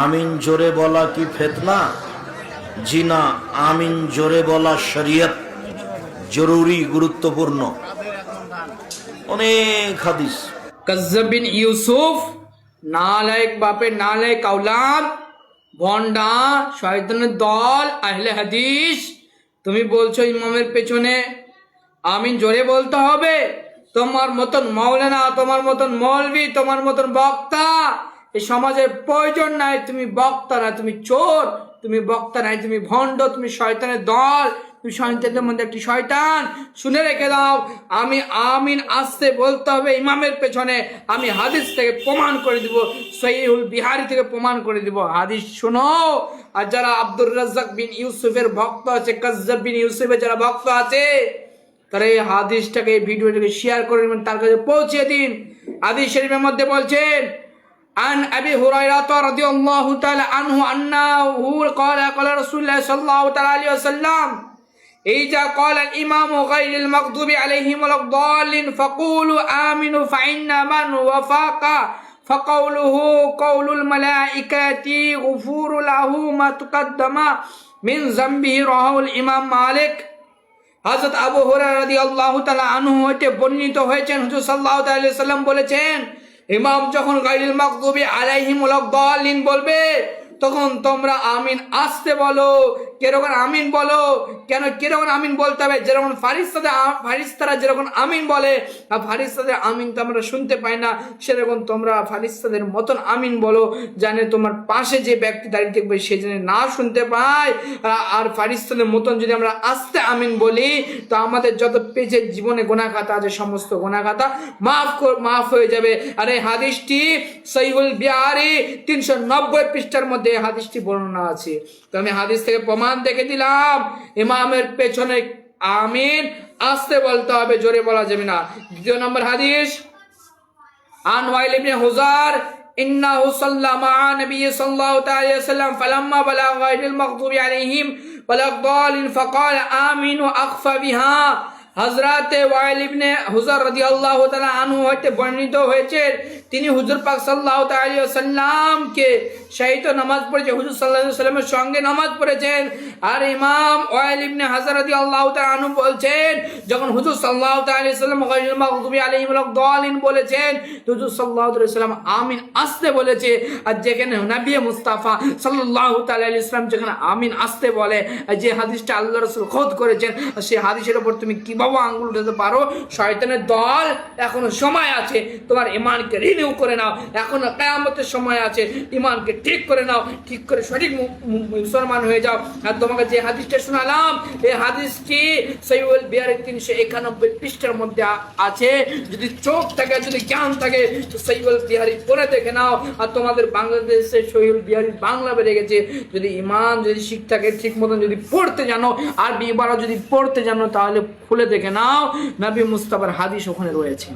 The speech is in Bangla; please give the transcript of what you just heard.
আমিন জোরে বলা কি ফিতনা? জি না, আমিন জোরে বলা শরীয়ত, জরুরি, গুরুত্বপূর্ণ। অনেক হাদিস। কাজ্জাব বিন ইউসুফ, নালায়েক বাপের নালায়েক আওলাদ, ভন্ডা, শয়তানের দল, আহলে হাদিস। তুমি বলছো ইমামের পেছনে আমিন জোরে বলতে হবে? তোমার মতন মাওলানা, তোমার মতন মৌলবি, তোমার মতন বক্তা এই সমাজের প্রয়োজন নাই। তুমি বক্তা না, তুমি চোর। তুমি বক্তা নাই, তুমি ভণ্ড, তুমি শয়তানের দল, তুমি শয়তানের মধ্যে একটি শয়তান। শুনে রেখে দাও, আমি আমিন আসতে বলতে হবে ইমামের পেছনে। আমি হাদিস থেকে প্রমাণ করে দিব, সহিহুল বিহারি থেকে প্রমাণ করে দিব। হাদিস শোনো। আর যারা আব্দুর রাজ্জাক বিন ইউসুফের ভক্ত আছে, কাজ্জাব বিন ইউসুফের যারা ভক্ত আছে, তারা এই হাদিসটাকে, এই ভিডিওটাকে শেয়ার করে নেবেন, তার কাছে পৌঁছে দিন। হাদিস শরীফের মধ্যে বলছেন, عن أبي هريرة رضي الله تعالى عنه أنه قال رسول الله صلى الله عليه وسلم إذا قال الإمام غير المغضوب عليهم ولا الضالين فقولوا آمنوا فإن من وفاق فقوله قول الملائكة غفور له ما تقدم من ذنبه رواه الإمام مالك। হযরত আবু হুরায়রা রাদিয়াল্লাহু তাআলা আনহু হতে বর্ণিত হয়েছেন, হুজুর সাল্লাল্লাহু আলাইহি ওয়াসাল্লাম বলেছেন, ইমাম যখন গায়রুল মাগদুবি আলাইহিম ওয়ালাদ দাল্লিন বলবে, তখন তোমরা আমিন আসতে বলো। কিরকম আমিন বলো? কেন কিরকম আমিন বলতে হবে? যেরকম ফারিস্তারা যেরকম আমিন বলে, আর ফারিস্তাদের আমিন তো আমরা শুনতে পাই না, সেরকম তোমরা ফারিস্তাদের মতন আমিন বলো, জানে তোমার পাশে যে ব্যক্তি দাঁড়িয়ে থাকবে সে যেন না শুনতে পায়। আর ফারিস্তাদের মতন যদি আমরা আস্তে আমিন বলি, তো আমাদের যত পেজের জীবনে গুনাহগাতা আছে, সমস্ত গুনাহগাতা মাফ হয়ে যাবে। আর এই হাদিসটি সহিহুল বিহারি 390 পৃষ্ঠার মধ্যে হাদিসটি বর্ণনা আছে। তো আমি হাদিস থেকে প্রমাণ দেখে দিলাম, ইমামের পেছনে আমিন আসতে বলতে হবে, জোরে বলা যাবে না। দ্বিতীয় নম্বর হাদিস, আন ওয়াইল ইবনে হুজার ইন্নাহু সাল্লামা মা নবী সাল্লাল্লাহু আলাইহি ওয়াসাল্লাম ফালাম্মা বালাগা গায়রুল মাগদুবি আলাইহিম ওয়ালাদ দাল্লিন ফাকালা আমিনু আখফা বিহা। হযরত ওয়াইল ইবনে হুজার রাদিয়াল্লাহু তাআলা আনহু হতে বর্ণিত হয়েছে, তিনি হুজুর পাক সাল্লাল্লাহু আলাইহি ওয়াসাল্লামকে শাহীদ নামাজ পড়েছে, হুজুর সাল্লাল্লাহু আলাইহি ওয়াসাল্লামের সঙ্গে নামাজ পড়েছেন। আর ইমাম ওয়াইল ইবনে হুজার রাদিয়াল্লাহু তাআলা আনহু বলছেন, যখন হুজুর সাল্লাল্লাহু আলাইহি ওয়াসাল্লাম গায়রুল মাগদুবি আলাইহিম ওয়ালাদ দাল্লিন বলেছেন, হুজুর সাল্লাল্লাহু আলাইহি ওয়াসাল্লাম আমিন আসতে বলেছে। আর যেখানে নবী মুস্তাফা সাল্লাল্লাহু আলাইহি ওয়াসাল্লাম যেখানে আমিন আসতে বলে, যে হাদিসটা আল্লাহ রাসূল খোদ করেছেন, সেই হাদিসের উপর তুমি কিভাবে আঙ্গুল উঠাতে পারো? শয়তানের দল, এখনো সময় আছে, তোমার ঈমানকে রিনিউ করে নাও, এখনো কিয়ামতের সময় আছে, ঈমানকে ঠিক করে নাও, ঠিক করে সঠিক মুসলমান হয়ে যাও। আর তোমাকে যে হাদিসটা শোনালাম, এই হাদিসটি সহিহুল বিহারি 391 পৃষ্ঠার মধ্যে আছে। যদি চোখ থাকে, যদি জ্ঞান থাকে, তো সহিহুল বিহারি পড়ে দেখে নাও। আর তোমাদের বাংলাদেশে সহিহুল বিহারি বাংলা বেড়ে গেছে, যদি ঈমান যদি শিখ থাকে, ঠিক মতন যদি পড়তে জানো, আর বিবারা যদি পড়তে জানো, তাহলে খুলে দেখে নাও, নবী মুস্তাফার হাদিস ওখানে রয়েছে।